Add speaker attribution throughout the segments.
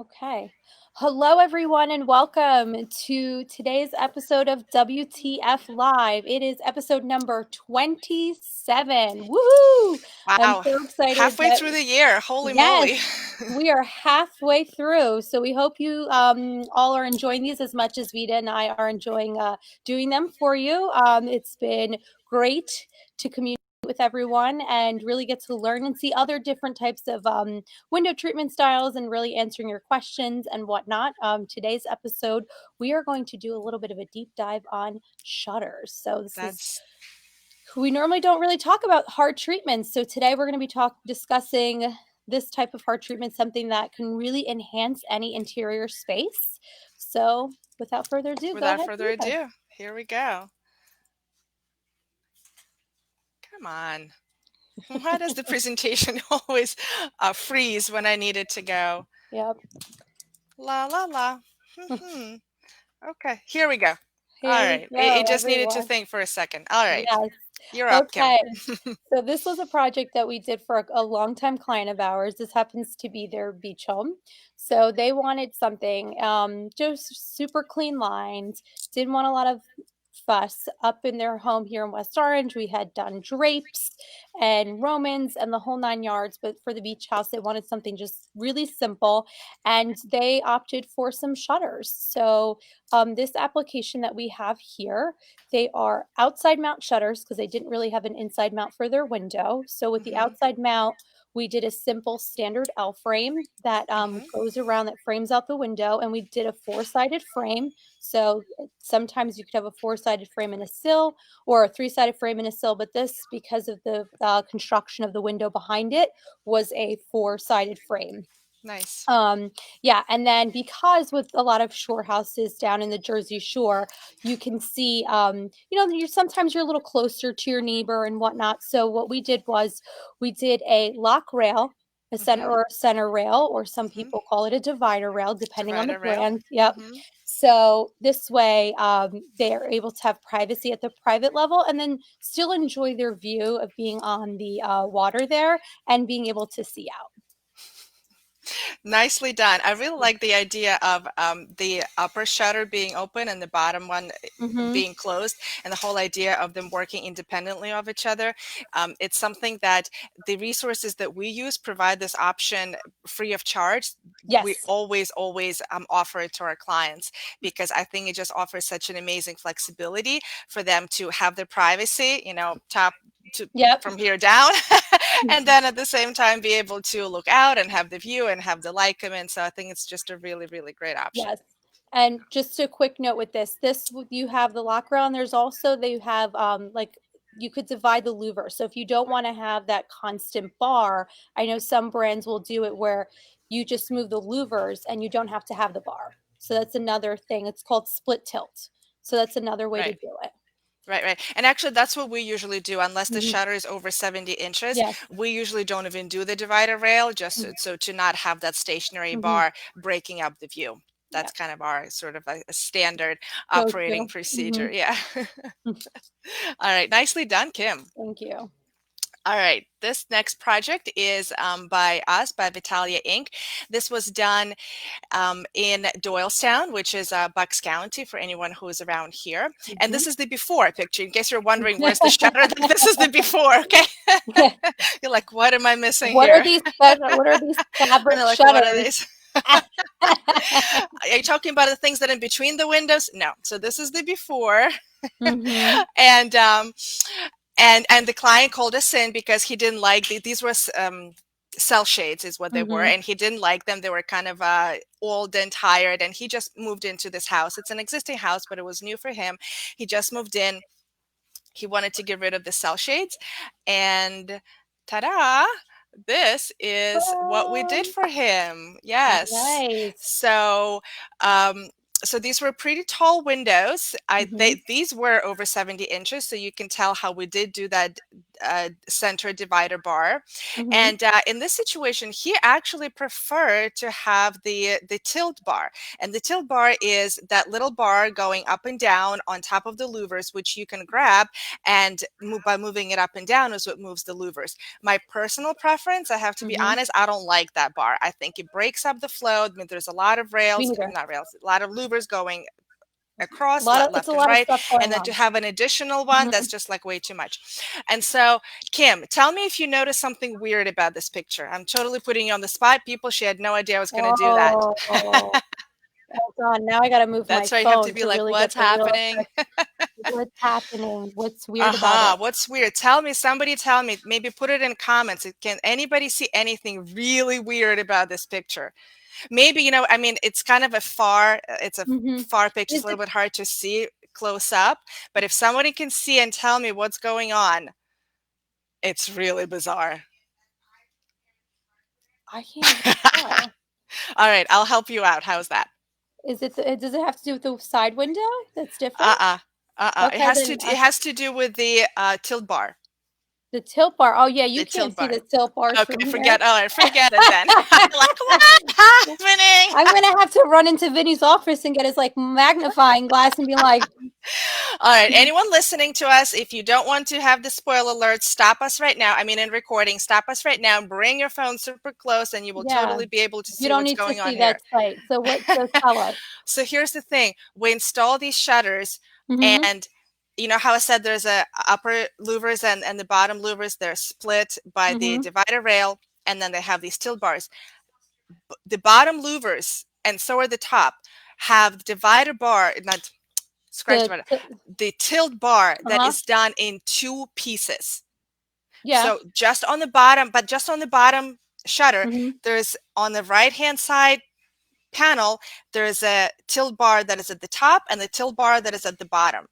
Speaker 1: Okay. Hello, everyone, and welcome to today's episode of WTF Live. It is episode number 27. Woohoo! I'm
Speaker 2: Wow,
Speaker 1: so excited
Speaker 2: halfway
Speaker 1: that,
Speaker 2: through the year. Holy
Speaker 1: yes,
Speaker 2: moly.
Speaker 1: we are halfway through. So we hope you all are enjoying these as much as Vita and I are enjoying doing them for you. It's been great to communicate with everyone and really get to learn and see other different types of window treatment styles and really answering your questions and whatnot. Today's episode, we are going to do a little bit of a deep dive on shutters. So this is
Speaker 2: That's
Speaker 1: we normally don't really talk about hard treatments. So today we're going to be discussing this type of hard treatment, something that can really enhance any interior space. So without further ado, go
Speaker 2: without
Speaker 1: ahead,
Speaker 2: further
Speaker 1: Vita.
Speaker 2: ado. Here we go. Come on. Why does the presentation always freeze when I need it to go?
Speaker 1: Yep.
Speaker 2: La la la. Hmm. Okay, here we go. All
Speaker 1: Here we
Speaker 2: right. It
Speaker 1: go,
Speaker 2: just needed to
Speaker 1: everyone.
Speaker 2: think for a second. All right.
Speaker 1: Yes.
Speaker 2: You're up, Kim.
Speaker 1: Okay. So this was a project that we did for a longtime client of ours. This happens to be their beach home. So they wanted something just super clean lines, didn't want a lot of fuss. Up in their home here in West Orange, we had done drapes and Romans and the whole 9 yards. But for the beach house, they wanted something just really simple, and they opted for some shutters. So this application that we have here, they are outside mount shutters because they didn't really have an inside mount for their window. So with the
Speaker 2: Hmm.
Speaker 1: outside mount, we did a simple standard L frame that
Speaker 2: Hmm.
Speaker 1: goes around, that frames out the window, and we did a four-sided frame. So sometimes you could have a four-sided frame and a sill, or a three-sided frame and a sill, but this, because of the construction of the window behind it, was a four-sided frame.
Speaker 2: Nice.
Speaker 1: Um, yeah, and then because with a lot of shore houses down in the Jersey Shore, you can see, you're sometimes you're a little closer to your neighbor and whatnot. So what we did was we did a lock rail, a center
Speaker 2: Hmm.
Speaker 1: or a center rail, or some
Speaker 2: Hmm.
Speaker 1: people call it a divider rail, depending on the
Speaker 2: Divider rail.
Speaker 1: brand. Yep.
Speaker 2: Hmm.
Speaker 1: So this way, they are able to have privacy at the private level and then still enjoy their view of being on the water there and being able to see out.
Speaker 2: Nicely done. I really like the idea of the upper shutter being open and the bottom one
Speaker 1: Mm-hmm.
Speaker 2: being closed, and the whole idea of them working independently of each other. It's something that the resources that we use provide this option free of charge. We
Speaker 1: Yes.
Speaker 2: always offer it to our clients because I think it just offers such an amazing flexibility for them to have their privacy, top to
Speaker 1: Yep.
Speaker 2: from here down, and then at the same time be able to look out and have the view and have the light come in. So I think it's just a really, really great option.
Speaker 1: Yes. And just a quick note with this, you have the lock rail, and there's also, they have like, you could divide the louver. So if you don't want to have that constant bar, I know some brands will do it where you just move the louvers and you don't have to have the bar. So that's another thing. It's called split tilt. So that's another way to
Speaker 2: Right.
Speaker 1: do it.
Speaker 2: Right, right. And actually, that's what we usually do. Unless the
Speaker 1: Hmm.
Speaker 2: shutter is over 70 inches,
Speaker 1: Yes.
Speaker 2: we usually don't even do the divider rail, just so to not have that stationary
Speaker 1: Mm-hmm.
Speaker 2: bar breaking up the view. That's
Speaker 1: Yep.
Speaker 2: kind of our sort of a standard
Speaker 1: Go
Speaker 2: operating
Speaker 1: to. Hmm.
Speaker 2: procedure. Yeah. All right. Nicely done, Kim.
Speaker 1: Thank you.
Speaker 2: All right, this next project is by us, by Vitalia Inc. This was done in Doylestown, which is Bucks County for anyone who is around here. And
Speaker 1: Hmm.
Speaker 2: this is the before picture, in case you're wondering where's the shutter. This is the before, okay? You're like, what am I missing
Speaker 1: What are
Speaker 2: here?
Speaker 1: these special, what are these
Speaker 2: And
Speaker 1: fabric
Speaker 2: they're like, what are
Speaker 1: shutters?
Speaker 2: these? Are you talking about the things that are in between the windows? No. So this is the before.
Speaker 1: Hmm.
Speaker 2: and and the client called us in because he didn't like these were cell shades is what they were,
Speaker 1: Hmm.
Speaker 2: and he didn't like them. They were kind of old and tired, and he just moved into this house. It's an existing house, but it was new for him. He just moved in. He wanted to get rid of the cell shades, and ta-da, this is what we did
Speaker 1: Oh,
Speaker 2: for him. Yes.
Speaker 1: nice.
Speaker 2: So so these were pretty tall windows.
Speaker 1: Hmm.
Speaker 2: These were over 70 inches, so you can tell how we did do that center divider bar.
Speaker 1: Mm-hmm.
Speaker 2: And in this situation, he actually preferred to have the tilt bar. And the tilt bar is that little bar going up and down on top of the louvers, which you can grab, and by moving it up and down is what moves the louvers. My personal preference, I have to be
Speaker 1: Mm-hmm.
Speaker 2: honest, I don't like that bar. I think it breaks up the flow. I mean, there's a lot of
Speaker 1: Me
Speaker 2: rails,
Speaker 1: neither.
Speaker 2: not rails, a lot of louvers going
Speaker 1: A
Speaker 2: across
Speaker 1: lot of it's a
Speaker 2: left and
Speaker 1: lot of
Speaker 2: right,
Speaker 1: stuff
Speaker 2: and
Speaker 1: going
Speaker 2: then to
Speaker 1: on.
Speaker 2: have an additional one,
Speaker 1: Mm-hmm.
Speaker 2: that's just like way too much. And so, Kim, tell me if you notice something weird about this picture. I'm totally putting you on the spot. People, she had no idea I was going to do that.
Speaker 1: Oh, hold on. Now I got to move my
Speaker 2: That's why you have to
Speaker 1: phone
Speaker 2: be
Speaker 1: to
Speaker 2: like,
Speaker 1: really get
Speaker 2: what's
Speaker 1: the real
Speaker 2: happening?
Speaker 1: effect. What's happening? What's weird about
Speaker 2: Uh-huh.
Speaker 1: it?
Speaker 2: What's weird? Tell me, somebody tell me, maybe put it in comments. Can anybody see anything really weird about this picture? Maybe, I mean, it's a
Speaker 1: Mm-hmm.
Speaker 2: far picture. It's
Speaker 1: Is
Speaker 2: a little
Speaker 1: it?
Speaker 2: bit hard to see close up, but if somebody can see and tell me what's going on, it's really bizarre.
Speaker 1: I can't even tell.
Speaker 2: All right, I'll help you out. How's that?
Speaker 1: Is it? Does it have to do with the side window? That's different.
Speaker 2: Uh-uh. Uh-uh. It
Speaker 1: Okay,
Speaker 2: has to
Speaker 1: then
Speaker 2: it has to do with the tilt bar.
Speaker 1: the tilt bar. Oh yeah, you
Speaker 2: The
Speaker 1: can't
Speaker 2: tilt
Speaker 1: see
Speaker 2: bar.
Speaker 1: the tilt bars from
Speaker 2: Okay,
Speaker 1: here.
Speaker 2: all right, forget it then. Like, what's happening?
Speaker 1: I'm gonna have to run into Vinny's office and get his like magnifying glass and be like,
Speaker 2: All right, anyone listening to us, if you don't want to have the spoiler alert, stop us right now. I mean, in recording, stop us right now. Bring your phone super close, and you will
Speaker 1: yeah,
Speaker 2: totally be able to
Speaker 1: you
Speaker 2: see
Speaker 1: don't
Speaker 2: what's
Speaker 1: need to
Speaker 2: going on
Speaker 1: see
Speaker 2: here.
Speaker 1: that sight. So what? So tell us.
Speaker 2: So here's the thing: we install these shutters,
Speaker 1: Mm-hmm.
Speaker 2: and you know how I said there's a upper louvers and the bottom louvers. They're split by the
Speaker 1: Mm-hmm.
Speaker 2: divider rail, and then they have these tilt bars. The bottom louvers, and so are the top, have divider bar, not scratch
Speaker 1: The,
Speaker 2: divider,
Speaker 1: the
Speaker 2: the tilt bar that
Speaker 1: uh-huh.
Speaker 2: is done in two pieces.
Speaker 1: Yeah.
Speaker 2: So just on the bottom, but just on the bottom shutter,
Speaker 1: Mm-hmm.
Speaker 2: there's on the right hand side panel, there's a tilt bar that is at the top and the tilt bar that is at the bottom.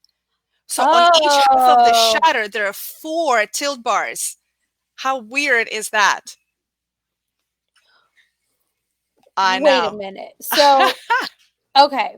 Speaker 2: So on each half of the
Speaker 1: Oh,
Speaker 2: shutter, there are 4 tilt bars. How weird is that? I
Speaker 1: wait a
Speaker 2: know.
Speaker 1: minute. So okay.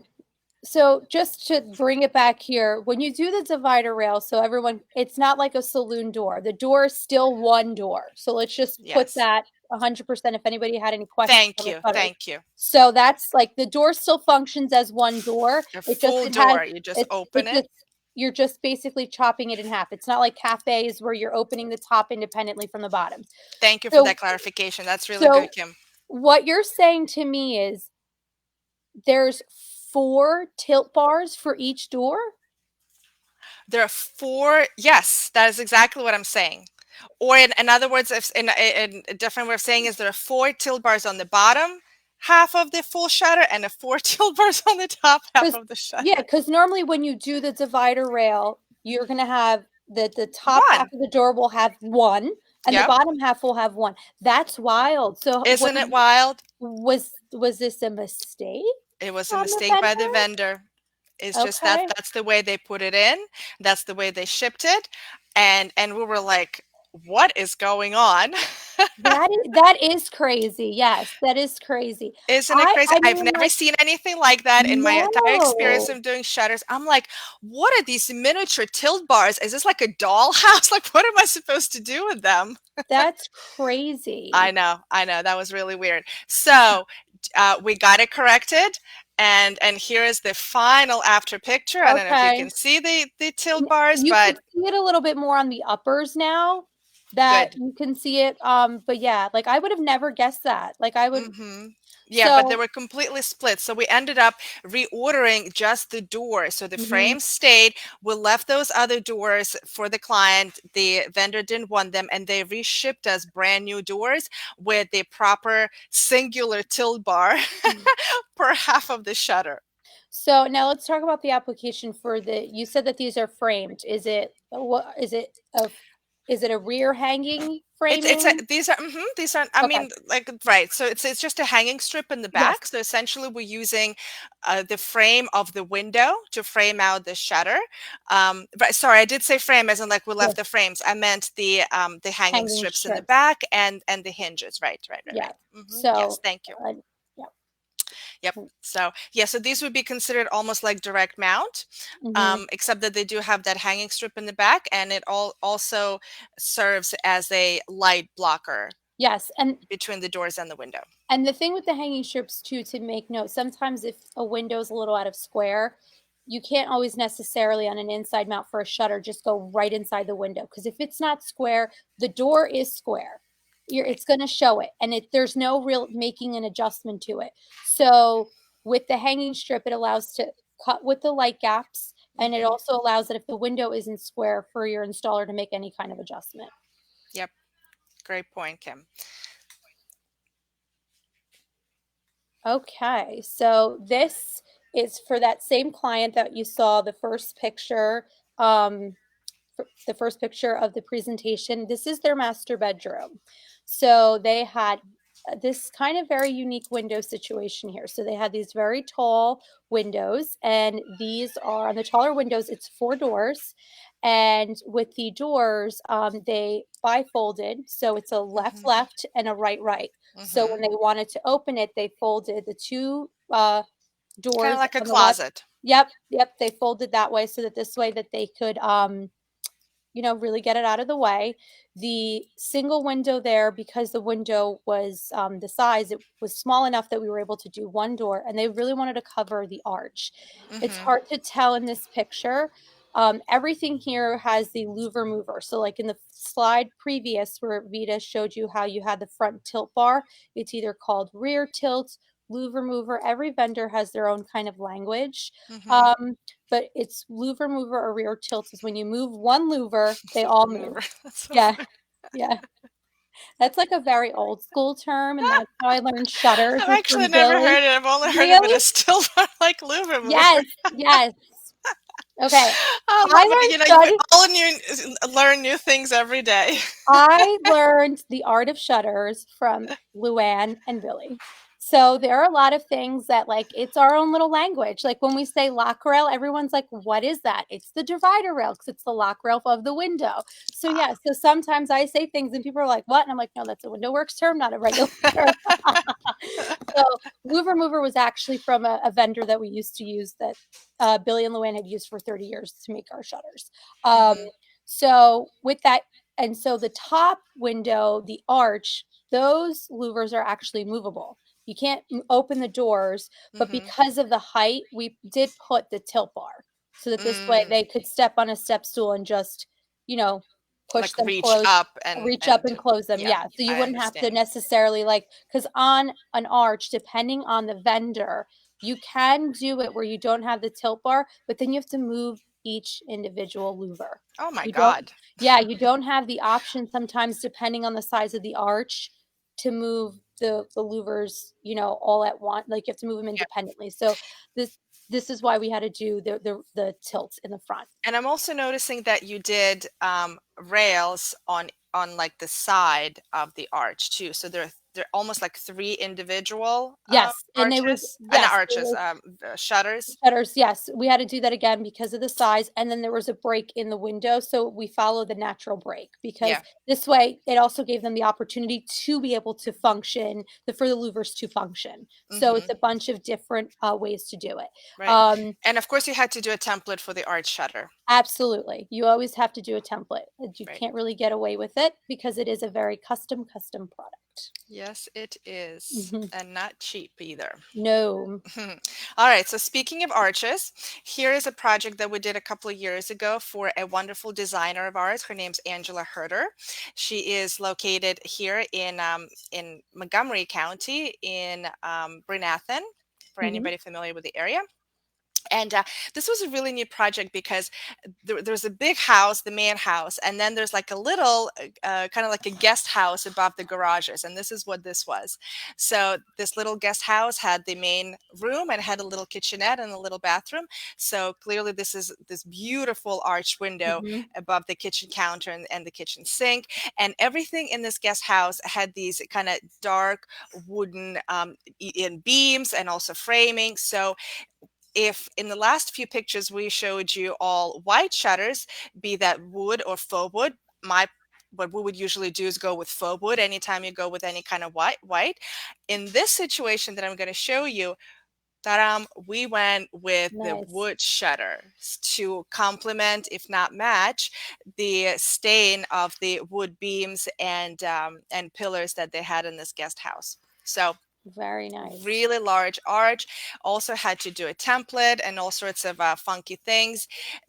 Speaker 1: So just to bring it back here, when you do the divider rail, so everyone, it's not like a saloon door. The door is still one door. So let's just put
Speaker 2: Yes.
Speaker 1: that 100% if anybody had any questions
Speaker 2: Thank
Speaker 1: on the
Speaker 2: you.
Speaker 1: shutters.
Speaker 2: Thank you.
Speaker 1: So that's like the door still functions as one door.
Speaker 2: A
Speaker 1: It just
Speaker 2: full
Speaker 1: it has
Speaker 2: door. You just
Speaker 1: it
Speaker 2: open it.
Speaker 1: just you're just basically chopping it in half. It's not like cafes where you're opening the top independently from the bottom.
Speaker 2: Thank you for
Speaker 1: So
Speaker 2: that clarification. That's really good,
Speaker 1: so
Speaker 2: Kim.
Speaker 1: what you're saying to me is there's 4 tilt bars for each door?
Speaker 2: There are 4. Yes, that is exactly what I'm saying. Or in other words, if in a different way of saying is there are 4 tilt bars on the bottom half of the full shutter and a 4 tilt bars on the top half
Speaker 1: Because
Speaker 2: of the shutter.
Speaker 1: yeah, because normally when you do the divider rail, you're gonna have the top half
Speaker 2: 1.
Speaker 1: of the door will have one, and the
Speaker 2: Yep.
Speaker 1: bottom half will have one. That's wild. So what
Speaker 2: Isn't it wild?
Speaker 1: was this a mistake
Speaker 2: It was a
Speaker 1: on the
Speaker 2: mistake by the
Speaker 1: vendor?
Speaker 2: vendor. It's just that
Speaker 1: Okay.
Speaker 2: that's the way they put it in. That's the way they shipped it. And we were like, what is going on?
Speaker 1: That is crazy. Yes, that is crazy.
Speaker 2: Isn't it
Speaker 1: I
Speaker 2: crazy?
Speaker 1: I
Speaker 2: I've
Speaker 1: mean
Speaker 2: never
Speaker 1: like
Speaker 2: seen anything like that in my entire experience
Speaker 1: no.
Speaker 2: of doing shutters. I'm like, what are these miniature tilt bars? Is this like a dollhouse? Like, what am I supposed to do with them?
Speaker 1: That's crazy.
Speaker 2: I know. That was really weird. So we got it corrected. And here is the final after picture. I don't know if you
Speaker 1: Okay.
Speaker 2: can see the tilt bars,
Speaker 1: You could
Speaker 2: but
Speaker 1: see it a little bit more on the uppers now that
Speaker 2: good.
Speaker 1: you can see it. But yeah, like I would have never guessed that. Like I would,
Speaker 2: Hmm. Yeah, but they
Speaker 1: so
Speaker 2: were completely split. So we ended up reordering just the doors. So the
Speaker 1: mhm.
Speaker 2: frame stayed. We left those other doors for the client. The vendor didn't want them, and they reshipped us brand new doors with the proper singular tilt bar per half of the shutter.
Speaker 1: So now let's talk about the application for the, you said that these are framed. Is it what is it a rear hanging
Speaker 2: It's
Speaker 1: framing?
Speaker 2: these are, I
Speaker 1: Okay.
Speaker 2: mean, like, right. So it's just a hanging strip in the
Speaker 1: Yes.
Speaker 2: back. So essentially we're using the frame of the window to frame out the shutter. Right, sorry, I did say frame as in like we left
Speaker 1: Yes.
Speaker 2: the frames. I meant the hanging
Speaker 1: Hanging
Speaker 2: strips in the
Speaker 1: strips.
Speaker 2: back and the hinges. Right, right, right,
Speaker 1: Yeah.
Speaker 2: right. Yes,
Speaker 1: So
Speaker 2: thank you.
Speaker 1: uh, yeah.
Speaker 2: Yep. So yeah, so these would be considered almost like direct mount,
Speaker 1: Hmm.
Speaker 2: except that they do have that hanging strip in the back, and it also serves as a light blocker
Speaker 1: Yes,
Speaker 2: between the doors and the window.
Speaker 1: and the thing with the hanging strips too, to make note, sometimes if a window's a little out of square, you can't always necessarily on an inside mount for a shutter just go right inside the window because if it's not square, the door is square.
Speaker 2: Right.
Speaker 1: It's going to show it, and there's no real making an adjustment to it. So with the hanging strip, it allows to cut with the light gaps, and it
Speaker 2: Hmm.
Speaker 1: also allows that if the window isn't square for your installer to make any kind of adjustment.
Speaker 2: Yep. Great point, Kim.
Speaker 1: Okay, so this is for that same client that you saw the first picture, the first picture of the presentation. This is their master bedroom. So they had this kind of very unique window situation here. So they had these very tall windows, and these are on the taller windows, it's four doors. And with the doors, they bifolded. So it's a left,
Speaker 2: Hmm.
Speaker 1: left, and a right, right. So when
Speaker 2: Hmm.
Speaker 1: they wanted to open it, they folded the two
Speaker 2: Kind of
Speaker 1: doors
Speaker 2: like a
Speaker 1: on the left.
Speaker 2: closet.
Speaker 1: Yep, yep, they folded that way so that this way that they could really get it out of the way. The single window there, because the window was the size, it was small enough that we were able to do one door, and they really wanted to cover the arch. It's
Speaker 2: Hmm.
Speaker 1: hard to tell in this picture. Everything here has the louver mover. So, like in the slide previous, where Vita showed you how you had the front tilt bar, it's either called rear tilt, louver mover. Every vendor has their own kind of language.
Speaker 2: Hmm.
Speaker 1: Um, but it's louver mover or rear tilt is when you move one louver, they all
Speaker 2: Super
Speaker 1: move.
Speaker 2: mover. That's so
Speaker 1: Yeah,
Speaker 2: funny.
Speaker 1: yeah. That's like a very old school term, and that's how I learned shutters
Speaker 2: I've
Speaker 1: is
Speaker 2: actually
Speaker 1: from
Speaker 2: never
Speaker 1: Billy.
Speaker 2: heard it. I've only heard of it
Speaker 1: Really?
Speaker 2: as still like louver mover.
Speaker 1: Yes, yes. Okay.
Speaker 2: I
Speaker 1: I
Speaker 2: love it.
Speaker 1: learned
Speaker 2: You know, you
Speaker 1: shut
Speaker 2: all new learn new things every day.
Speaker 1: I learned the art of shutters from Luann and Billy. So there are a lot of things that like it's our own little language. Like when we say lock rail, everyone's like, "What is that?" It's the divider rail because it's the lock rail of the window. So
Speaker 2: Ah.
Speaker 1: yeah, so sometimes I say things and people are like, "What?" And I'm like, "No, that's a window works term, not a regular term." So Louver Mover was actually from a vendor that we used to use that Billy and Luann had used for 30 years to make our shutters. Um,
Speaker 2: Hmm.
Speaker 1: so with that, and so the top window, the arch, those louvers are actually movable. You can't open the doors, but
Speaker 2: Hmm.
Speaker 1: because of the height, we did put the tilt bar so that this way
Speaker 2: Mm,
Speaker 1: they could step on a step stool and just, you know, push
Speaker 2: like
Speaker 1: them
Speaker 2: reach
Speaker 1: closed,
Speaker 2: up
Speaker 1: reach up
Speaker 2: and
Speaker 1: and close them.
Speaker 2: yeah,
Speaker 1: Yeah. So you
Speaker 2: I
Speaker 1: wouldn't have to
Speaker 2: understand.
Speaker 1: necessarily like, because on an arch, depending on the vendor, you can do it where you don't have the tilt bar, but then you have to move each individual louver.
Speaker 2: Oh my
Speaker 1: You don't,
Speaker 2: God.
Speaker 1: yeah, you don't have the option sometimes, depending on the size of the arch, to move the louvers, all at once. Like you have to move them
Speaker 2: Yeah.
Speaker 1: independently. So this is why we had to do the tilt in the front.
Speaker 2: And I'm also noticing that you did rails on like the side of the arch too. So they're almost like three individual
Speaker 1: Yes, and it was
Speaker 2: arches, not
Speaker 1: yes, it
Speaker 2: arches,
Speaker 1: was
Speaker 2: shutters.
Speaker 1: shutters. Yes, we had to do that again because of the size, and then there was a break in the window, so we follow the natural break because
Speaker 2: Yeah.
Speaker 1: this way it also gave them the opportunity to be able to function, for the louvers to function. So it's
Speaker 2: Hmm.
Speaker 1: a bunch of different ways to do it.
Speaker 2: Right.
Speaker 1: Um,
Speaker 2: And of course you had to do a template for the arch shutter.
Speaker 1: Absolutely, you always have to do a template. You
Speaker 2: Right.
Speaker 1: can't really get away with it because it is a very custom product.
Speaker 2: Yes, it is.
Speaker 1: Mhm.
Speaker 2: And not cheap either.
Speaker 1: No.
Speaker 2: All right, so speaking of arches, here is a project that we did a couple of years ago for a wonderful designer of ours. Her name's Angela Herder. She is located here in Montgomery County in Brenathan, for
Speaker 1: Hmm.
Speaker 2: anybody familiar with the area. And this was a really neat project because there's a big house, the main house, and then there's like a little kind of like a guest house above the garages. And this is what this was. So this little guest house had the main room and had a little kitchenette and a little bathroom. So clearly this is this beautiful arch window
Speaker 1: Hmm.
Speaker 2: above the kitchen counter and the kitchen sink. And everything in this guest house had these kind of dark wooden in beams and also framing. So if in the last few pictures we showed you all white shutters, be that wood or faux wood, my what we would usually do is go with faux wood anytime you go with any kind of white. In this situation that I'm going to show you, We went with the
Speaker 1: Nice.
Speaker 2: wood shutters to complement, if not match, the stain of the wood beams and pillars that they had in this guest house. So
Speaker 1: Very nice.
Speaker 2: really large arch. Also had to do a template and all sorts of funky things.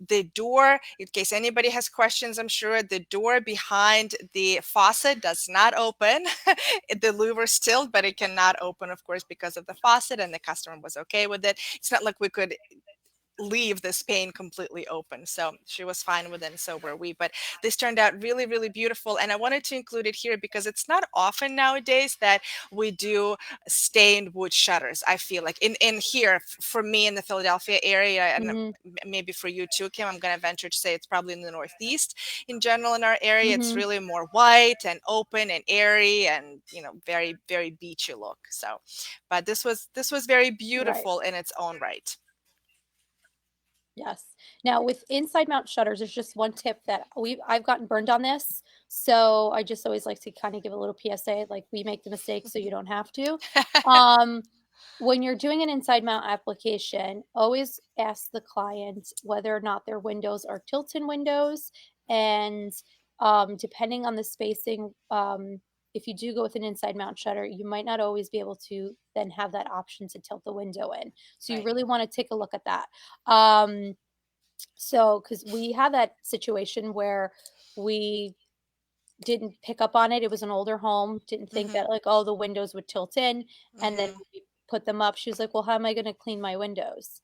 Speaker 2: The door, in case anybody has questions, I'm sure the door behind the faucet does not open. The louver still, but it cannot open, of course, because of the faucet, and the customer was okay with it. It's not like we could leave this pane completely open. So she was fine with it, and so were we. But this turned out really, really beautiful. And I wanted to include it here because it's not often nowadays that we do stained wood shutters. I feel like in here, for me in the Philadelphia area, and
Speaker 1: Mm-hmm.
Speaker 2: maybe for you too, Kim, I'm going to venture to say it's probably in the Northeast in general in our area. It's
Speaker 1: Mm-hmm.
Speaker 2: really more white and open and airy and, very, very beachy look. So, but this was very
Speaker 1: Right.
Speaker 2: beautiful in its own right.
Speaker 1: Yes. Now with inside mount shutters, there's just one tip that I've gotten burned on this. So I just always like to kind of give a little PSA, like we make the mistake so you don't have to. Um, when you're doing an inside mount application, always ask the client whether or not their windows are tilt-in windows. And depending on the spacing, if you do go with an inside mount shutter, you might not always be able to then have that option to tilt the window in. So you
Speaker 2: Right.
Speaker 1: really want to take a look at that. Um, so, because we had that situation where we didn't pick up on it. It was an older home, didn't think
Speaker 2: Mhm.
Speaker 1: that like, oh, the windows would tilt in. And then
Speaker 2: Mhm.
Speaker 1: when we put them up, she was like, well, how am I going to clean my windows?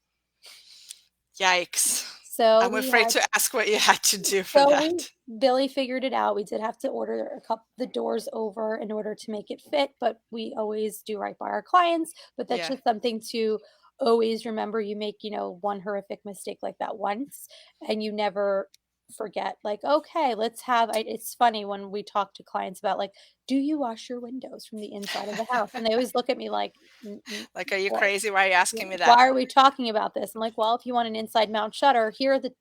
Speaker 2: Yikes.
Speaker 1: So
Speaker 2: I'm
Speaker 1: we
Speaker 2: afraid
Speaker 1: had
Speaker 2: to ask what you had to do for
Speaker 1: So we
Speaker 2: that.
Speaker 1: Billy figured it out. We did have to order a couple the doors over in order to make it fit, but we always do right by our clients. But that's
Speaker 2: Yeah.
Speaker 1: just something to always remember. You make, one horrific mistake like that once, and you never forget. Like, okay, let's have. It's funny when we talk to clients about like, do you wash your windows from the inside of the house? And they always look at me like,
Speaker 2: Like, are you
Speaker 1: "What?
Speaker 2: crazy? Why are you asking me that?
Speaker 1: Why are we talking about this?" I'm like, well, if you want an inside mount shutter, here are the,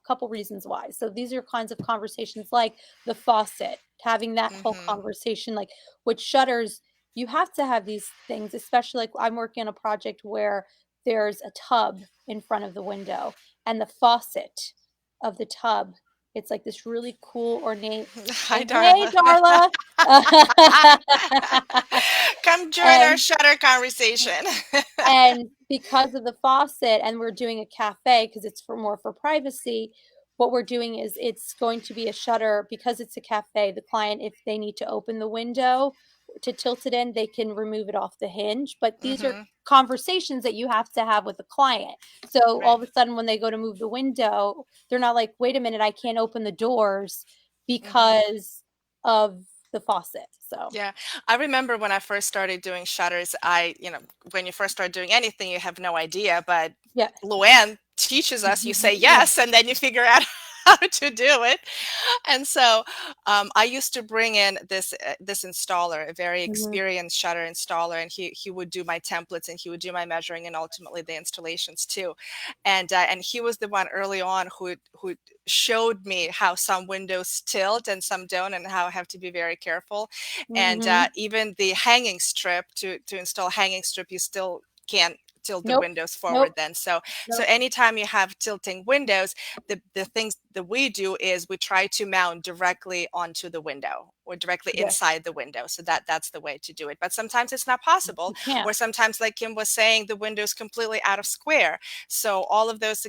Speaker 1: couple reasons why. So these are kinds of conversations like the faucet, having that whole
Speaker 2: Mhm.
Speaker 1: conversation, like with shutters, you have to have these things, especially like I'm working on a project where there's a tub in front of the window and the faucet of the tub. It's like this really cool ornate
Speaker 2: Hi,
Speaker 1: thing. Hey,
Speaker 2: Darla.
Speaker 1: Darla.
Speaker 2: Come join our
Speaker 1: and
Speaker 2: shutter conversation.
Speaker 1: and because of the faucet, and we're doing a cafe because it's for more for privacy, what we're doing is it's going to be a shutter because it's a cafe. The client, if they need to open the window to tilt it in, they can remove it off the hinge. But these are
Speaker 2: Mhm.
Speaker 1: conversations that you have to have with the client. So all
Speaker 2: Right.
Speaker 1: of a sudden, when they go to move the window, they're not like, wait a minute, I can't open the doors
Speaker 2: Mhm.
Speaker 1: because of the faucet. So,
Speaker 2: Yeah. I remember when I first started doing shutters, when you first start doing anything, you have no idea, but
Speaker 1: yeah.
Speaker 2: Luann teaches us, you say
Speaker 1: Yeah.
Speaker 2: yes, and then you figure out how to do it. And so I used to bring in this installer, a very
Speaker 1: Mhm.
Speaker 2: experienced shutter installer, and he would do my templates and he would do my measuring and ultimately the installations too. And he was the one early on who showed me how some windows tilt and some don't, and how I have to be very careful. And
Speaker 1: Mhm.
Speaker 2: even the hanging strip, to install hanging strip, you still can't tilt the
Speaker 1: Nope.
Speaker 2: windows
Speaker 1: Nope.
Speaker 2: forward then. So
Speaker 1: Nope.
Speaker 2: anytime you have tilting windows, the things that we do is we try to mount directly onto the window or directly
Speaker 1: Yes.
Speaker 2: inside the window. So that's the way to do it. But sometimes it's not possible,
Speaker 1: You can't.
Speaker 2: or sometimes, like Kim was saying, the window is completely out of square. So all of those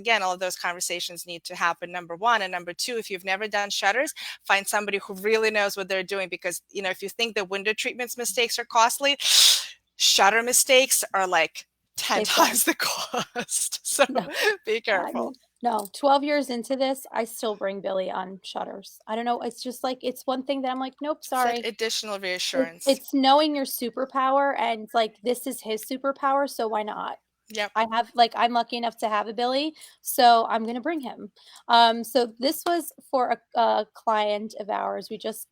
Speaker 2: conversations need to happen, number one. And number two, if you've never done shutters, find somebody who really knows what they're doing, because if you think the window treatments mistakes are costly, shutter mistakes are like 10
Speaker 1: They fly.
Speaker 2: times the cost. So
Speaker 1: No,
Speaker 2: be
Speaker 1: I
Speaker 2: careful.
Speaker 1: mean, no, 12 years into this, I still bring Billy on shutters. I don't know, it's just like it's one thing that I'm like, "Nope,
Speaker 2: It's that
Speaker 1: sorry."
Speaker 2: additional
Speaker 1: It's
Speaker 2: reassurance.
Speaker 1: it's knowing your superpower and, like, this is his superpower, so why not?
Speaker 2: Yep.
Speaker 1: I'm lucky enough to have a Billy, so I'm gonna bring him. So this was for a client of ours. We just,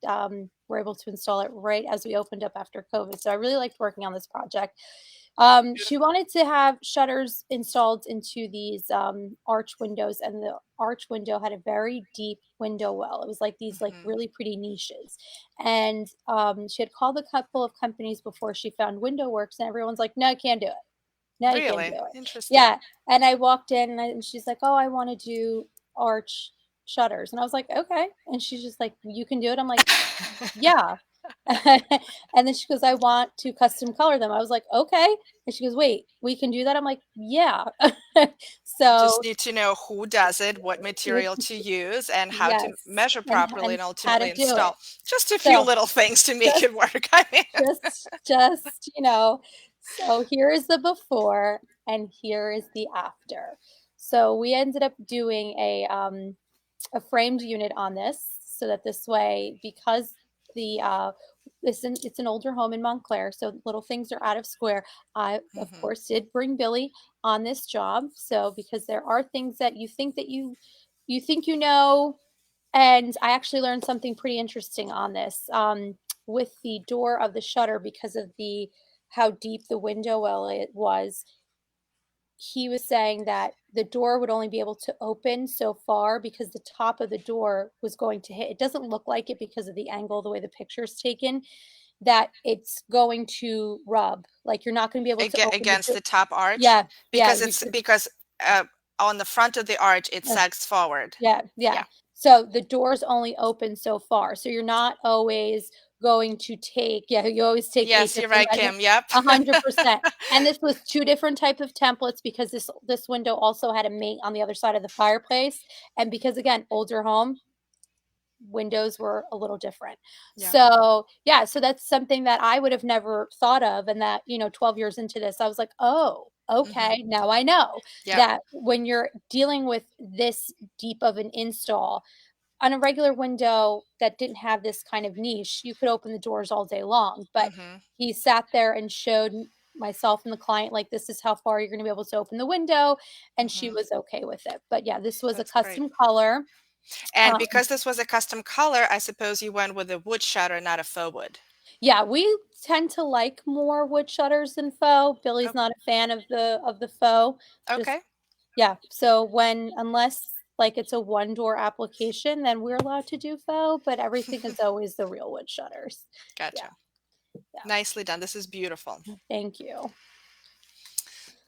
Speaker 1: were able to install it right as we opened up after COVID, so I really liked working on this project. She
Speaker 2: Beautiful.
Speaker 1: wanted to have shutters installed into these, arch windows, and the arch window had a very deep window well. It was like these, like,
Speaker 2: Mhm.
Speaker 1: really pretty niches, and, she had called a couple of companies before she found Window Works, and everyone's like, "No, I can't do it." Now you can do
Speaker 2: Really?
Speaker 1: it.
Speaker 2: Interesting.
Speaker 1: Yeah. And I walked in and she's like, "Oh, I want to do arch shutters." And I was like, "Okay." And she's just like, "You can do it." I'm like, "Yeah." And then she goes, "I want to custom color them." I was like, "Okay." And she goes, "Wait, we can do that?" I'm like, "Yeah."
Speaker 2: You just
Speaker 1: So
Speaker 2: need to know who does it, what
Speaker 1: you,
Speaker 2: material to use, and how to
Speaker 1: yes,
Speaker 2: measure properly
Speaker 1: and
Speaker 2: and
Speaker 1: how to
Speaker 2: ultimately
Speaker 1: do it.
Speaker 2: install. Just a few
Speaker 1: So
Speaker 2: little things to make
Speaker 1: just
Speaker 2: it work. I mean,
Speaker 1: so here is the before and here is the after. So we ended up doing a framed unit on this so that this way, because the it's an older home in Montclair, so little things are out of square. I of
Speaker 2: hmm
Speaker 1: course did bring Billy on this job, so because there are things that you think that you think you know, and I actually learned something pretty interesting on this, with the door of the shutter because of the how deep the window well it was. He was saying that the door would only be able to open so far because the top of the door was going to hit. It doesn't look like it because of the angle, the way the picture is taken, that it's going to rub. Like you're not going to be able to open the
Speaker 2: Against
Speaker 1: door.
Speaker 2: the top arch,
Speaker 1: Yeah, yeah,
Speaker 2: because
Speaker 1: you
Speaker 2: it's
Speaker 1: could.
Speaker 2: because on the front of the arch it sags forward.
Speaker 1: Yeah, yeah.
Speaker 2: Yeah.
Speaker 1: So the doors only open so far. So you're not always going to take, yeah, you always take eight
Speaker 2: Yes, you're
Speaker 1: different
Speaker 2: right,
Speaker 1: measure,
Speaker 2: Kim. Yep.
Speaker 1: 100%. And this was two different type of templates because this window also had a mate on the other side of the fireplace. And because again, older home, windows were a little different.
Speaker 2: Yeah.
Speaker 1: So, yeah, so that's something that I would have never thought of and that, 12 years into this, I was like, "Oh,
Speaker 2: hmm
Speaker 1: okay, now I know
Speaker 2: Yep.
Speaker 1: that when you're dealing with this deep of an install on a regular window that didn't have this kind of niche, you could open the doors all day long." But
Speaker 2: hmm
Speaker 1: he sat there and showed myself and the client, like, this is how far you're going to be able to open the window. And she
Speaker 2: hmm
Speaker 1: was okay with it. But yeah, this was a
Speaker 2: That's great.
Speaker 1: custom color.
Speaker 2: And
Speaker 1: Um,
Speaker 2: because this was a custom color, I suppose you went with a wood shutter, not a faux wood.
Speaker 1: Yeah, we tend to like more wood shutters than faux. Billy's
Speaker 2: Oh,
Speaker 1: not a fan of the faux. Just
Speaker 2: okay.
Speaker 1: yeah. So when unless like it's a one door application, then we're allowed to do faux, but everything is always the real wood shutters. Yeah,
Speaker 2: Gotcha.
Speaker 1: yeah.
Speaker 2: Nicely done. This is beautiful.
Speaker 1: Thank you.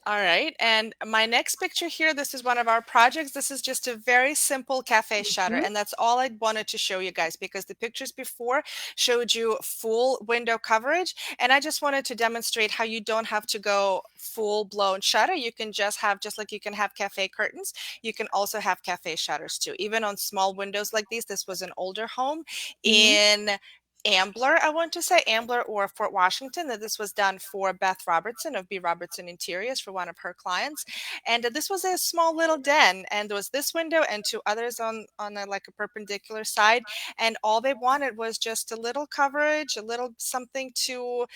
Speaker 2: All right, and my next picture here, this is one of our projects. This is just a very simple cafe shutter,
Speaker 1: Mhm,
Speaker 2: and that's all I wanted to show you guys because the pictures before showed you full window coverage, and I just wanted to demonstrate how you don't have to go full blown shutter. You can just have, just like you can have cafe curtains, you can also have cafe shutters too. Even on small windows like these, this was an older home
Speaker 1: mhm,
Speaker 2: in Ambler, I want to say Ambler or Fort Washington, that this was done for Beth Robertson of B. Robertson Interiors for one of her clients. And this was a small little den, and there was this window and two others on like a perpendicular side. And all they wanted was just a little coverage, a little something to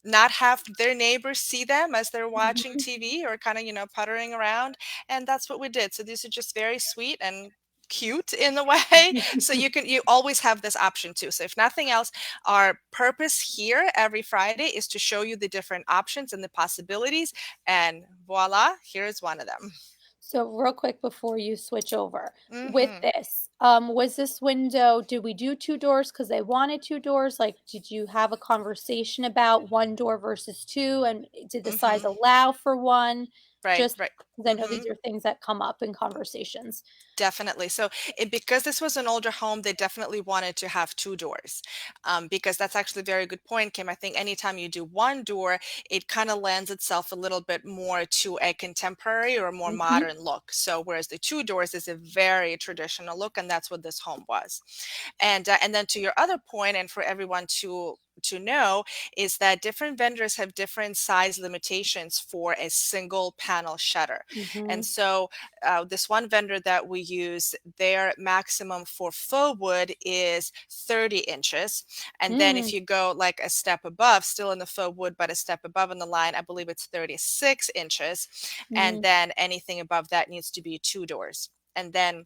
Speaker 2: not have their neighbors see them as they're watching
Speaker 1: mhm.
Speaker 2: TV or kind of, puttering around. And that's what we did. So these are just very sweet and cute in the way. So you always have this option too. So if nothing else, our purpose here every Friday is to show you the different options and the possibilities. And voila, here's one of them.
Speaker 1: So real quick before you switch over, with
Speaker 2: hmm
Speaker 1: this, was this window, did we do two doors because they wanted two doors? Like, did you have a conversation about one door versus two? And did the size
Speaker 2: hmm
Speaker 1: allow for one?
Speaker 2: Right,
Speaker 1: Just
Speaker 2: right.
Speaker 1: because I know
Speaker 2: hmm
Speaker 1: these are things that come up in conversations.
Speaker 2: Definitely. So, because this was an older home, they definitely wanted to have two doors, because that's actually a very good point, Kim. I think anytime you do one door, it kind of lends itself a little bit more to a contemporary or more
Speaker 1: Mhm,
Speaker 2: modern look. So, whereas the two doors is a very traditional look, and that's what this home was. And then to your other point, and for everyone to know, is that different vendors have different size limitations for a single panel shutter. And
Speaker 1: mhm,
Speaker 2: so this one vendor that we use, their maximum for faux wood is 30 inches. And then
Speaker 1: mm,
Speaker 2: if you go like a step above, still in the faux wood, but a step above in the line, I believe it's 36 inches. And
Speaker 1: mm,
Speaker 2: then anything above that needs to be two doors. And then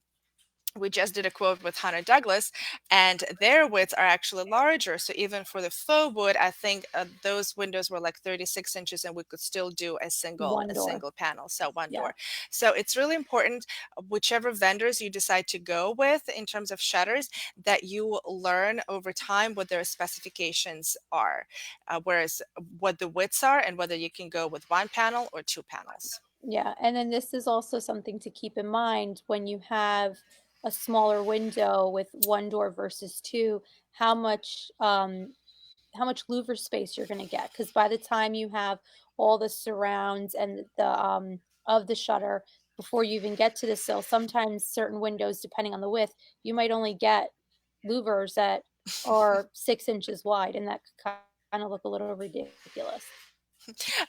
Speaker 2: we just did a quote with Hunter Douglas, and their widths are actually larger. So even for the faux wood, I think those windows were like 36 inches, and we could still do
Speaker 1: One
Speaker 2: a
Speaker 1: door.
Speaker 2: single panel, so one
Speaker 1: Yeah.
Speaker 2: door. So it's really important, whichever vendors you decide to go with in terms of shutters, that you learn over time what their specifications are, whereas what the widths are, and whether you can go with one panel or two panels.
Speaker 1: Yeah, and then this is also something to keep in mind when you have a smaller window with one door versus two, how much how much louver space you're going to get, because by the time you have all the surrounds and the of the shutter before you even get to the sill, sometimes certain windows, depending on the width, you might only get louvers that are 6 inches wide, and that could kind of look a little ridiculous.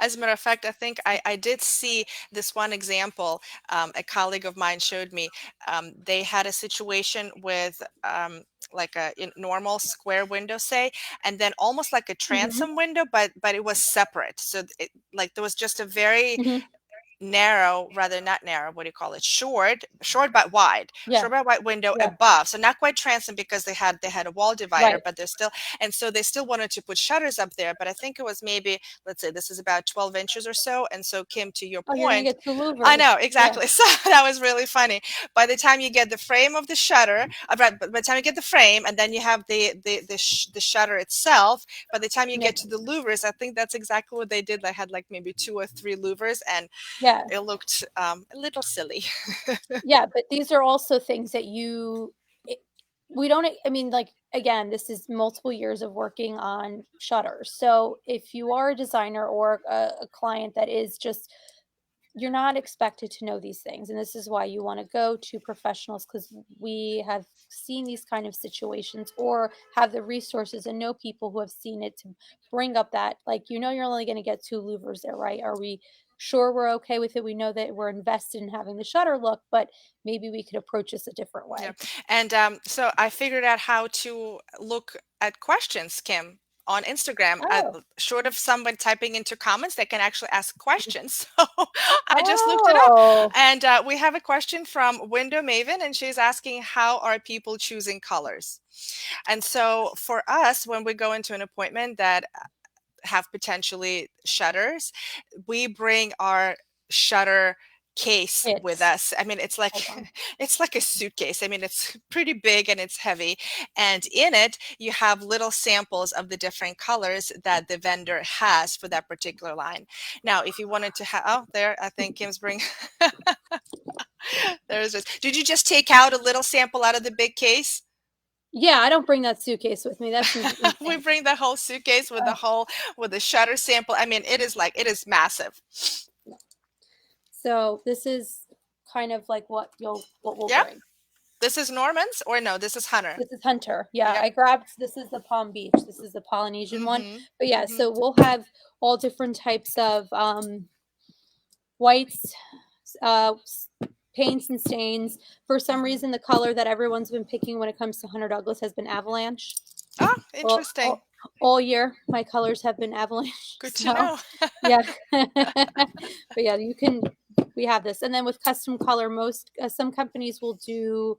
Speaker 2: As a matter of fact, I think I did see this one example. A colleague of mine showed me. They had a situation with like a normal square window, say, and then almost like a
Speaker 1: Hmm.
Speaker 2: transom window, but it was separate. So like there was just a very
Speaker 1: Hmm.
Speaker 2: narrow, rather not narrow, what do you call it,
Speaker 1: Yeah,
Speaker 2: short but wide window
Speaker 1: yeah,
Speaker 2: above, so not quite transom because they had a wall divider,
Speaker 1: right.
Speaker 2: but they're still, and so they still wanted to put shutters up there, but I think it was maybe, let's say this is about 12 inches or so, and so Kim, to your
Speaker 1: Oh, you're gonna
Speaker 2: point,
Speaker 1: get two
Speaker 2: I
Speaker 1: louvers.
Speaker 2: know
Speaker 1: Yeah,
Speaker 2: exactly. So that was really funny. By the time you get the frame of the shutter, by the time you get the frame, and then you have the shutter itself. By the time you
Speaker 1: yeah,
Speaker 2: get to the louvers, I think that's exactly what they did. They had like maybe two or three louvers, and
Speaker 1: yeah,
Speaker 2: it looked a little silly.
Speaker 1: yeah. But these are also things that it, we don't. I mean, like again, this is multiple years of working on shutters. So if you are a designer or a client that is just, you're not expected to know these things, and this is why you want to go to professionals, because we have seen these kind of situations or have the resources and know people who have seen it to bring up that, like, you're only going to get two louvers there, right? Are we sure we're okay with it? We know that we're invested in having the shutter look, but maybe we could approach this a different
Speaker 2: Yeah.
Speaker 1: way.
Speaker 2: And so I figured out how to look at questions, Kim, on Instagram.
Speaker 1: Oh.
Speaker 2: Short of someone typing into comments, they can actually ask questions. So I just looked it up.
Speaker 1: Oh.
Speaker 2: And we have a question from Window Maven, and she's asking, how are people choosing colors? And so for us, when we go into an appointment that have potentially shutters, we bring our shutter case with
Speaker 1: It's
Speaker 2: us. I mean, it's like
Speaker 1: hold on.
Speaker 2: it's like a suitcase. I mean, it's pretty big and it's heavy. And in it, you have little samples of the different colors that the vendor has for that particular line. Now, if you wanted to have, oh, there, I think Kim's bring, there's this. Did you just take out a little sample out of the big case?
Speaker 1: Yeah, I don't bring that suitcase with me. That's
Speaker 2: We
Speaker 1: insane.
Speaker 2: bring the whole suitcase with the
Speaker 1: Uh,
Speaker 2: whole, with the shutter sample. I mean, it is massive.
Speaker 1: so this is kind of like what we'll
Speaker 2: Yep.
Speaker 1: bring.
Speaker 2: This is Norman's, or no, this is Hunter.
Speaker 1: This is Hunter. Yeah,
Speaker 2: Yep.
Speaker 1: I grabbed, this is the Palm Beach. This is the Polynesian one.
Speaker 2: Mhm.
Speaker 1: But yeah,
Speaker 2: Mhm.
Speaker 1: so we'll have all different types of whites, paints and stains. For some
Speaker 2: Mhm.
Speaker 1: reason, the color that everyone's been picking when it comes to Hunter Douglas has been avalanche.
Speaker 2: Oh,
Speaker 1: Well,
Speaker 2: interesting.
Speaker 1: all year, my colors have been avalanche.
Speaker 2: Good to
Speaker 1: So
Speaker 2: know.
Speaker 1: yeah, but yeah, we have this, and then with custom color, most some companies will do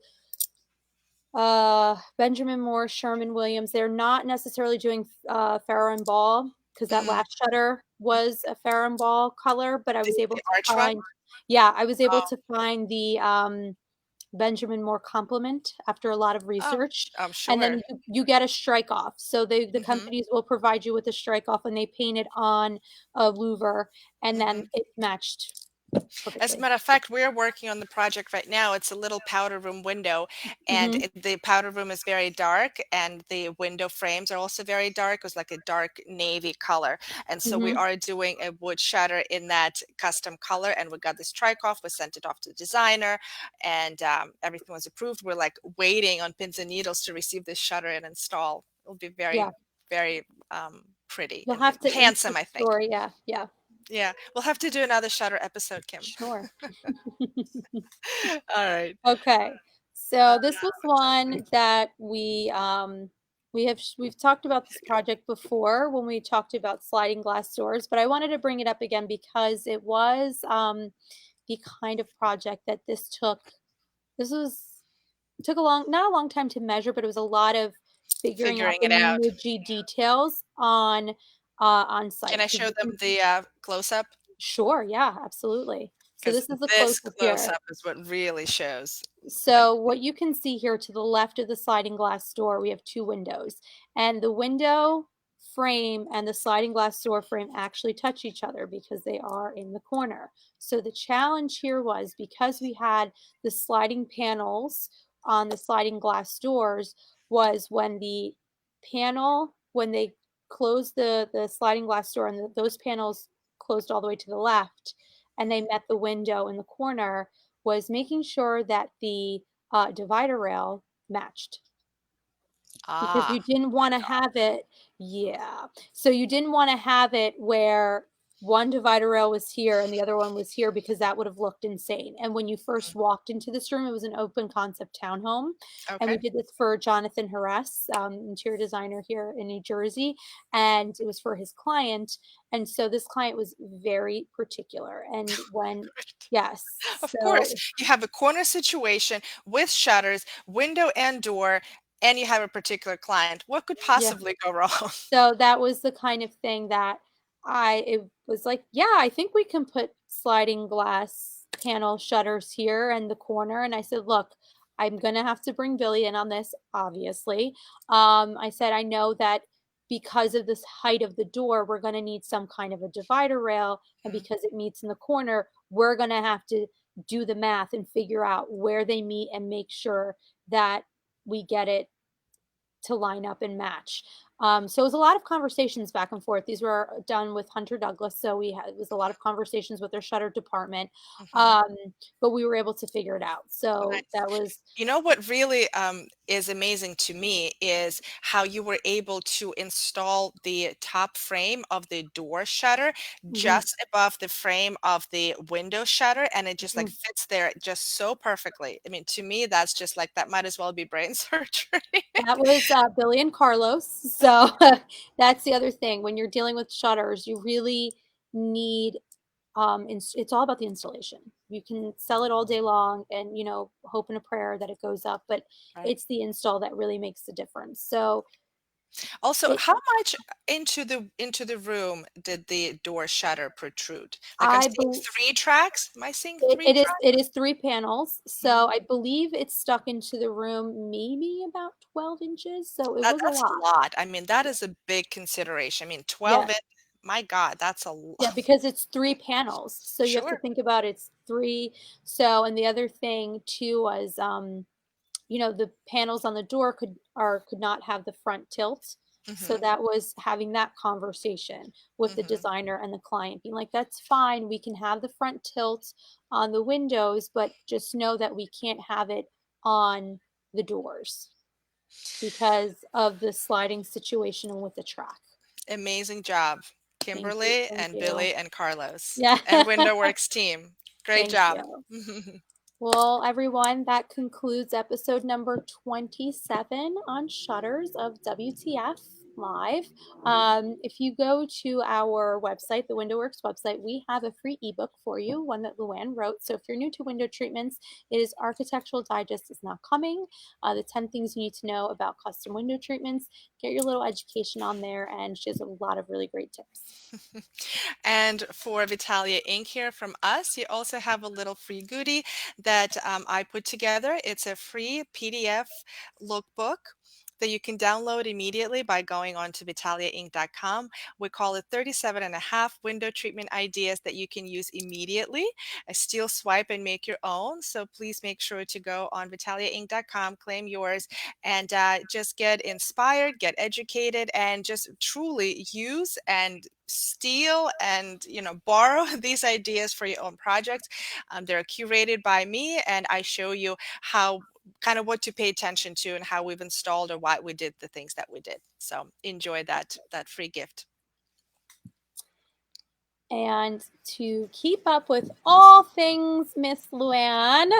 Speaker 1: Benjamin Moore, Sherman Williams. They're not necessarily doing Farrow and Ball, because that
Speaker 2: Mm.
Speaker 1: last shutter was a Farrow and Ball color, but I was able
Speaker 2: The
Speaker 1: to
Speaker 2: arch one?
Speaker 1: find, yeah, I was able
Speaker 2: Oh,
Speaker 1: to find the Benjamin Moore complement after a lot of
Speaker 2: oh,
Speaker 1: research.
Speaker 2: I'm
Speaker 1: And then
Speaker 2: sure.
Speaker 1: you get a strike off. So the
Speaker 2: Mhm.
Speaker 1: companies will provide you with a strike off, and they paint it on a louver, and then
Speaker 2: Mhm.
Speaker 1: it matched
Speaker 2: As a
Speaker 1: perfectly.
Speaker 2: matter of fact, we're working on the project right now. It's a little powder room window, and
Speaker 1: Hmm.
Speaker 2: the powder room is very dark, and the window frames are also very dark. It was like a dark navy color, and so we
Speaker 1: Hmm.
Speaker 2: are doing a wood shutter in that custom color. And we got this trike off. We sent it off to the designer, and everything was approved. We're like waiting on pins and needles to receive this shutter and install. It'll be very,
Speaker 1: Yeah,
Speaker 2: very pretty
Speaker 1: you'll
Speaker 2: and
Speaker 1: have to
Speaker 2: handsome,
Speaker 1: insert
Speaker 2: I think.
Speaker 1: story. Yeah, yeah,
Speaker 2: Yeah, we'll have to do another shutter episode, Kim.
Speaker 1: sure.
Speaker 2: All right.
Speaker 1: Okay. So this was one that we've talked about this project before when we talked about sliding glass doors, but I wanted to bring it up again because it was the kind of project that this was took a long, not a long time to measure, but it was a lot of figuring out
Speaker 2: Figuring
Speaker 1: the
Speaker 2: it out.
Speaker 1: nudgy details on
Speaker 2: Can
Speaker 1: site.
Speaker 2: I
Speaker 1: 'Cause
Speaker 2: show
Speaker 1: you
Speaker 2: them
Speaker 1: can,
Speaker 2: the close-up?
Speaker 1: sure, yeah, absolutely. So
Speaker 2: Because
Speaker 1: this is the
Speaker 2: this
Speaker 1: close-up here.
Speaker 2: close-up is what really shows. Like,
Speaker 1: So what you can see here to the left of the sliding glass door, we have two windows, and the window frame and the sliding glass door frame actually touch each other because they are in the corner. So the challenge here was, because we had the sliding panels on the sliding glass doors, was when the panel, when they closed the sliding glass door and those panels closed all the way to the left and they met the window in the corner, was making sure that the divider rail matched, because
Speaker 2: ah,
Speaker 1: you didn't want to have it, yeah. So you didn't want to have it where one divider rail was here and the other one was here, because that would have looked insane. And when you first
Speaker 2: mhm,
Speaker 1: walked into this room, it was an open concept townhome. And
Speaker 2: okay.
Speaker 1: we did this for Jonathan Harris, interior designer here in New Jersey. And it was for his client. And so this client was very particular. And when, yes,
Speaker 2: Of course,
Speaker 1: so
Speaker 2: you have a corner situation with shutters, window and door, and you have a particular client. What could
Speaker 1: yeah.
Speaker 2: possibly go wrong?
Speaker 1: So that was the kind of thing that it was like, yeah, I think we can put sliding glass panel shutters here in the corner. And I said, look, I'm gonna have to bring Billy in on this, obviously. I said, I know that because of this height of the door, we're gonna need some kind of a divider rail, and
Speaker 2: Mhm.
Speaker 1: because it meets in the corner, we're gonna have to do the math and figure out where they meet and make sure that we get it to line up and match. So it was a lot of conversations back and forth. These were done with Hunter Douglas, so we had, it was a lot of conversations with their shutter department,
Speaker 2: Mhm.
Speaker 1: um, but we were able to figure it out. So
Speaker 2: Nice.
Speaker 1: that was,
Speaker 2: You know what really is amazing to me is how you were able to install the top frame of the door shutter
Speaker 1: mhm,
Speaker 2: just above the frame of the window shutter, and it just like
Speaker 1: mhm.
Speaker 2: fits there just so perfectly. I mean, to me, that's just like that might as well be brain surgery.
Speaker 1: That was Billy and Carlos. So that's the other thing. When you're dealing with shutters, you really need, it's all about the installation. You can sell it all day long and, hope in a prayer that it goes up, but
Speaker 2: Right.
Speaker 1: it's the install that really makes the difference. So
Speaker 2: Also,
Speaker 1: it,
Speaker 2: how much into the room did the door shutter protrude? Like I'm
Speaker 1: I
Speaker 2: seeing
Speaker 1: bel
Speaker 2: 3 tracks. Am I seeing
Speaker 1: it,
Speaker 2: 3
Speaker 1: it is
Speaker 2: tracks?
Speaker 1: it is three panels. So
Speaker 2: Mhm.
Speaker 1: I believe it's stuck into the room maybe about 12 inches. So it
Speaker 2: That
Speaker 1: was a
Speaker 2: that's a
Speaker 1: lot.
Speaker 2: lot. I mean, that is a big consideration. I mean, 12
Speaker 1: Yes.
Speaker 2: in my god, that's a l
Speaker 1: Yeah, because it's three panels. So you have to
Speaker 2: Sure.
Speaker 1: think about it's three. So, and the other thing too was, the panels on the door could not have the front tilt. So
Speaker 2: Mhm,
Speaker 1: that was having that conversation with the
Speaker 2: mhm.
Speaker 1: designer and the client, being like, that's fine. We can have the front tilt on the windows, but just know that we can't have it on the doors because of the sliding situation with the track.
Speaker 2: Amazing job,
Speaker 1: Thank you.
Speaker 2: Kimberly
Speaker 1: Thank
Speaker 2: and
Speaker 1: you.
Speaker 2: Billy and Carlos,
Speaker 1: Yeah.
Speaker 2: and WindowWorks team. Great
Speaker 1: Thank
Speaker 2: job.
Speaker 1: you. Well, everyone, that concludes episode number 27 on Shutters of WTF Live. If you go to our website, the WindowWorks website, we have a free ebook for you, one that Luann wrote. So if you're new to window treatments, it is Architectural Digest is now coming. The 10 things you need to know about custom window treatments. Get your little education on there, and she has a lot of really great tips.
Speaker 2: And for Vitalia Inc. here from us, you also have a little free goodie that I put together. It's a free PDF lookbook that you can download immediately by going on to vitaliainc.com. We call it 37 and a half window treatment ideas that you can use immediately. A steel swipe and make your own. So please make sure to go on vitaliainc.com, claim yours, and just get inspired, get educated, and just truly use and steal and borrow these ideas for your own projects. They're curated by me, and I show you how kind of what to pay attention to and how we've installed or why we did the things that we did. So enjoy that free gift.
Speaker 1: And to keep up with all things Miss Luann,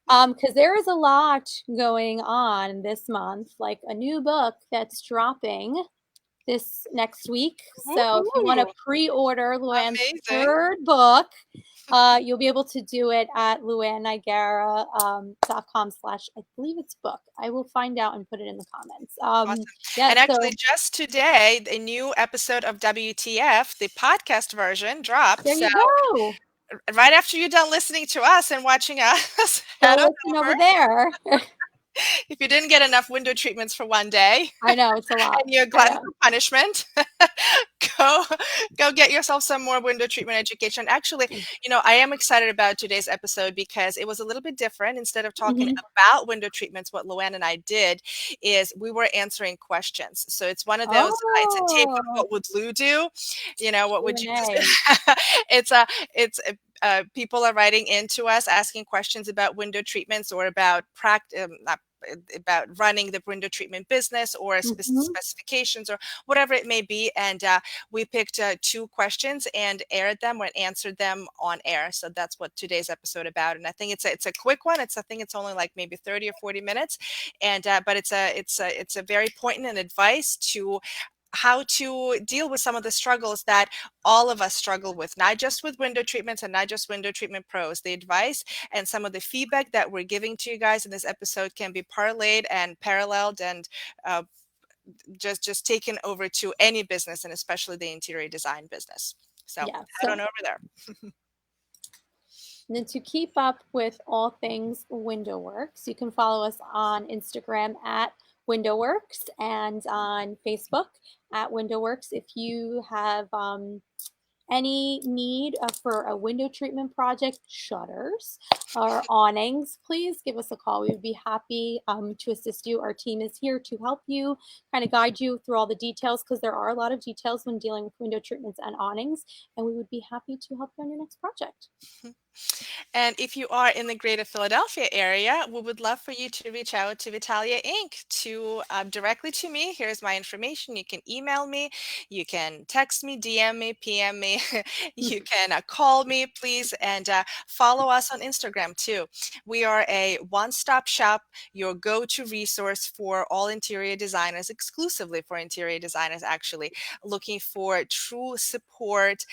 Speaker 1: because there is a lot going on this month, like a new book that's dropping this next week. So if you want to
Speaker 2: Woohoo!
Speaker 1: pre-order Luann's
Speaker 2: Amazing.
Speaker 1: third book, You'll be able to do it at luannigara.com/ I believe it's book. I will find out and put it in the comments.
Speaker 2: Awesome.
Speaker 1: Yeah,
Speaker 2: And actually,
Speaker 1: so
Speaker 2: just today, a new episode of WTF, the podcast version, dropped.
Speaker 1: there
Speaker 2: So
Speaker 1: you go.
Speaker 2: right after you're done listening to us and watching us,
Speaker 1: Go
Speaker 2: head on
Speaker 1: listen
Speaker 2: over.
Speaker 1: over there.
Speaker 2: If you didn't get enough window treatments for one day
Speaker 1: I know it's a lot.
Speaker 2: and you're
Speaker 1: I
Speaker 2: glutton
Speaker 1: know.
Speaker 2: for punishment, go go get yourself some more window treatment education. Actually, I am excited about today's episode because it was a little bit different. Instead of talking
Speaker 1: Mhm.
Speaker 2: about window treatments, what Luann and I did is we were answering questions. So it's one of those, it's a tape of
Speaker 1: Oh,
Speaker 2: what would Lou do? What would you
Speaker 1: Q&A.
Speaker 2: do? People are writing into us asking questions about window treatments or about not about running the window treatment business or
Speaker 1: Mhm.
Speaker 2: specifications or whatever it may be. And we picked two questions and aired them or answered them on air. So that's what today's episode about. And I think it's a quick one. I think it's only like maybe 30 or 40 minutes. And but it's a very poignant advice to how to deal with some of the struggles that all of us struggle with, not just with window treatments and not just window treatment pros. The advice and some of the feedback that we're giving to you guys in this episode can be parlayed and paralleled and uh, just taken over to any business, and especially the interior design business. So
Speaker 1: Yeah.
Speaker 2: head on
Speaker 1: So
Speaker 2: over there.
Speaker 1: and then to keep up with all things WindowWorks, you can follow us on Instagram at WindowWorks and on Facebook at WindowWorks. If you have any need for a window treatment project, shutters or awnings, please give us a call. We would be happy to assist you. Our team is here to help you, kind of guide you through all the details, because there are a lot of details when dealing with window treatments and awnings, and we would be happy to help you on your next project.
Speaker 2: And if you are in the greater Philadelphia area, we would love for you to reach out to Vitalia Inc. to directly to me. Here's my information. You can email me, you can text me, DM me, PM me, you can call me, please, and follow us on Instagram too. We are a one-stop shop, your go-to resource for all interior designers, exclusively for interior designers, actually, looking for true support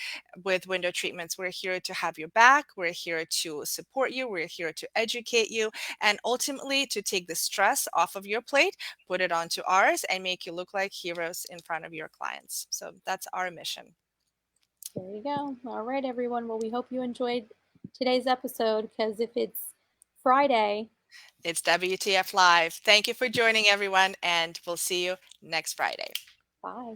Speaker 2: with window treatments. We're here to have your back. We're here to support you. We're here to educate you and ultimately to take the stress off of your plate, put it onto ours, and make you look like heroes in front of your clients. So that's our mission.
Speaker 1: There you go. All right, everyone. Well, we hope you enjoyed today's episode, because if it's Friday,
Speaker 2: It's WTF Live. Thank you for joining, everyone, and we'll see you next Friday.
Speaker 1: bye.